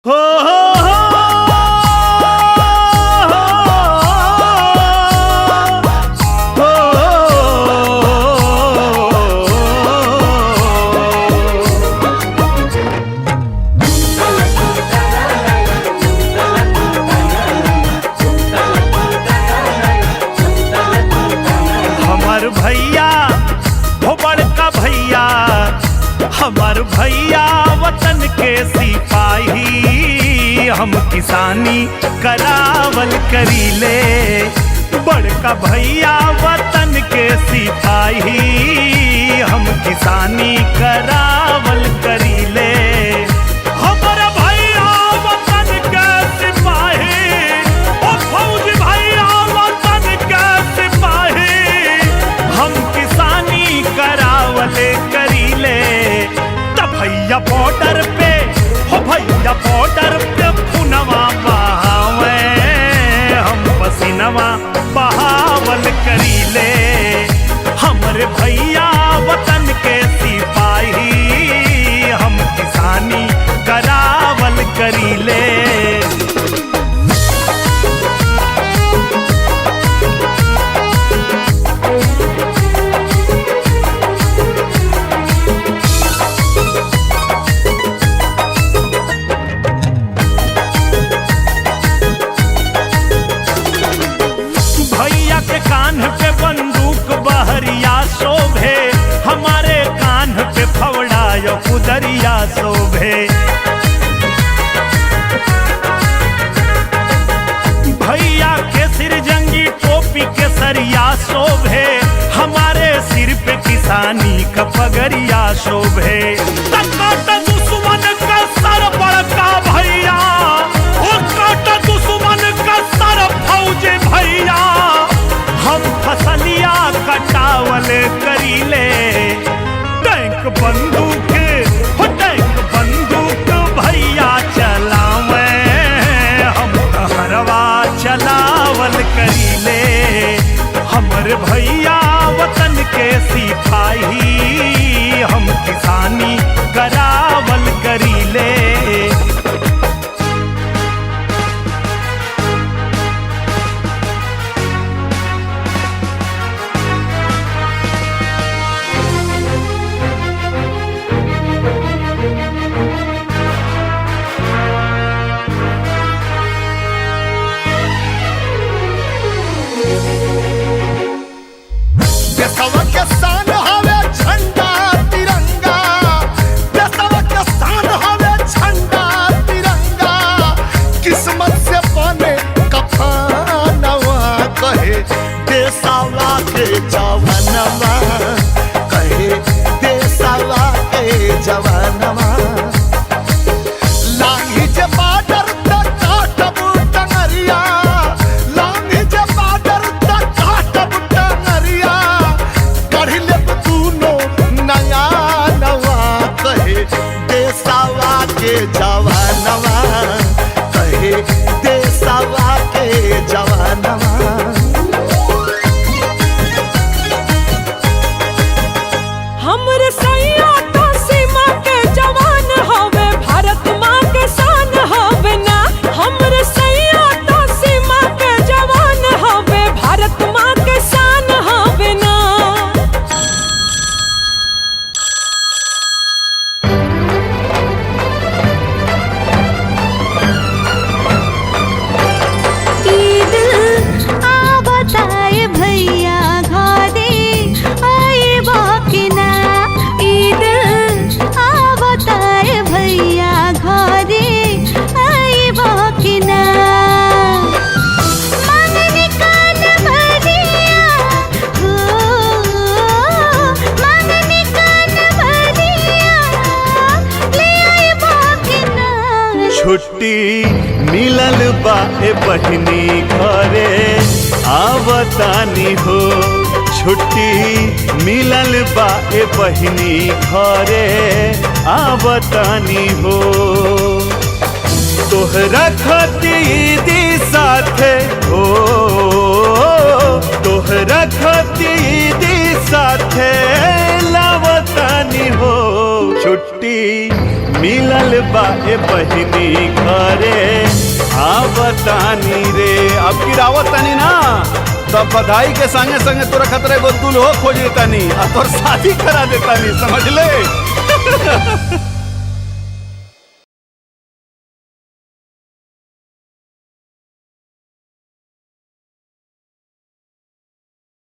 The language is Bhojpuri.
हो हमार भैया हो बड़का भैया, हमार भैया वतन के सिपाही, हम किसानी करावल करीले। बड़का भैया वतन के सिपाही, हम किसानी करावल करीले। हमार भैया वतन के सिपाही, ओ फौजी भैया वतन के सिपाही, हम किसानी करावल करीले। भैया बॉर्डर पे हो भैया बॉर्डर पे पुनवा बहावे, हम पसीनवा बहावल करीले। हमरे भैया वतन के सिपाही, हम किसानी करावल करीले। कान पे बंदूक बहरिया शोभे, हमारे कान पे फवड़ा यो कुदरिया शोभे। भैया के सिर जंगी टोपी के सरिया शोभे, हमारे सिर पे किसानी का पगरिया शोभे। दुश्मन का सर बड़का भैया, ओ काटा दुश्मन का सर फौजी भैया, हम फसलिया कटावल करीले। टैंक बंदूक हो टैंक बंदूक भैया चलावे, हम हरवा चलावल करीले। हमर भैया वतन के सिपाही, हम किसानी करावल करीले। देसावा के जवानवा कहे, देसावा के जवानवा। लांगी जे बाडर तक काटब टंगरिया, लांगी जे बाडर तक काटब टंगरिया। कढ़ी लेब दूनो नया नवा कहे, देसावा के जवानवा कहे, देसावा के जवानवा। हमरे सैया तो सीमा के जवान हवे, भारत माँ के शान हवे ना। हमरे सैया तो सीमा के जवान हवे, भारत माँ के शान हवे ना। ईद आ बताए भैया घरे आए बाकी ना। ईद आ बताए भैया घरे आए बाकी ना। मांगने कान भरिया हो, मांगने कान भरिया ले आए बाकी ना। छुट्टी मिलल बा ए बहिनी घरे आवतानी हो। छुट्टी मिलल बा ए बहिनी घरे आवतानी हो। तोहरा खतीदी साथे हो, तोहरा खतीदी साथे लावतानी हो। छुट्टी छुट्टी मिलल बा ए बहिनी घरे आवतानी रे। अब की रावतानी ना तब बधाई के संगे संगे तोरा खतरे गो दुल्हो खोज देतानी और तोर शादी करा देतानी, समझ ले।